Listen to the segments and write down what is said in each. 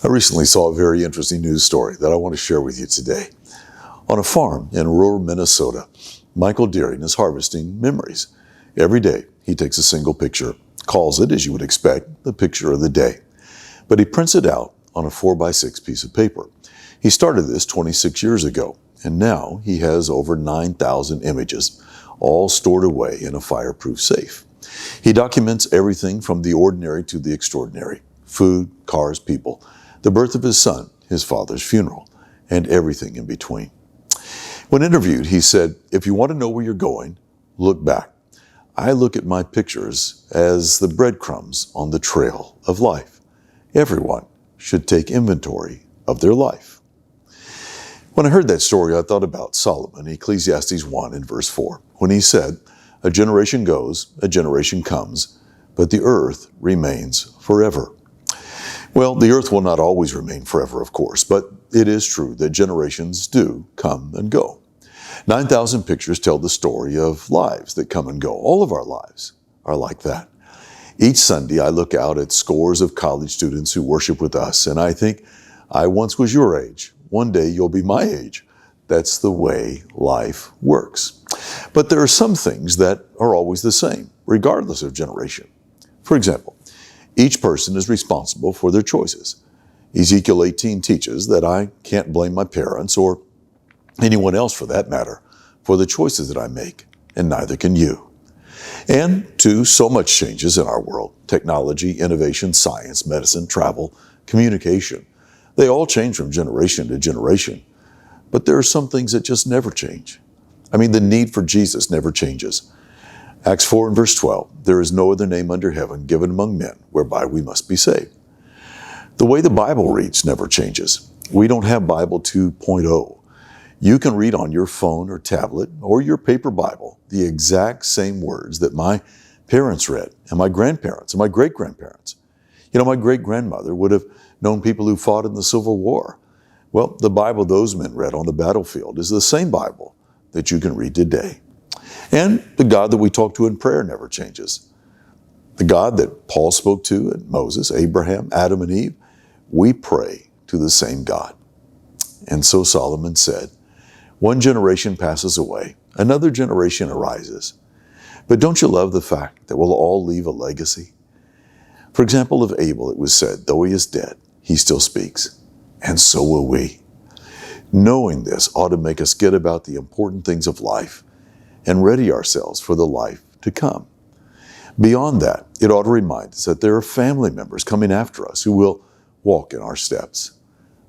I recently saw a very interesting news story that I want to share with you today. On a farm in rural Minnesota, Michael Deering is harvesting memories. Every day, he takes a single picture, calls it, as you would expect, the picture of the day. But he prints it out on a 4x6 piece of paper. He started this 26 years ago, and now he has over 9,000 images, all stored away in a fireproof safe. He documents everything from the ordinary to the extraordinary: food, cars, people, the birth of his son, his father's funeral, and everything in between. When interviewed, he said, "If you want to know where you're going, look back. I look at my pictures as the breadcrumbs on the trail of life. Everyone should take inventory of their life." When I heard that story, I thought about Solomon, Ecclesiastes 1 and verse 4, when he said, "A generation goes, a generation comes, but the earth remains forever." Well, the earth will not always remain forever, of course, but it is true that generations do come and go. 9,000 pictures tell the story of lives that come and go. All of our lives are like that. Each Sunday, I look out at scores of college students who worship with us, and I think, I once was your age. One day you'll be my age. That's the way life works. But there are some things that are always the same, regardless of generation. For example, each person is responsible for their choices. Ezekiel 18 teaches that I can't blame my parents, or anyone else for that matter, for the choices that I make, and neither can you. And two, so much changes in our world: technology, innovation, science, medicine, travel, communication. They all change from generation to generation. But there are some things that just never change. The need for Jesus never changes. Acts 4 and verse 12, "There is no other name under heaven given among men whereby we must be saved." The way the Bible reads never changes. We don't have Bible 2.0. You can read on your phone or tablet or your paper Bible the exact same words that my parents read, and my grandparents, and my great-grandparents. My great-grandmother would have known people who fought in the Civil War. Well, the Bible those men read on the battlefield is the same Bible that you can read today. And the God that we talk to in prayer never changes. The God that Paul spoke to and Moses, Abraham, Adam, and Eve, we pray to the same God. And so Solomon said, "One generation passes away, another generation arises. But don't you love the fact that we'll all leave a legacy?" For example, of Abel it was said, "Though he is dead, he still speaks." And so will we. Knowing this ought to make us get about the important things of life and ready ourselves for the life to come. Beyond that, it ought to remind us that there are family members coming after us who will walk in our steps.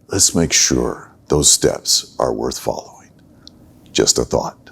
Let's make sure those steps are worth following. Just a thought.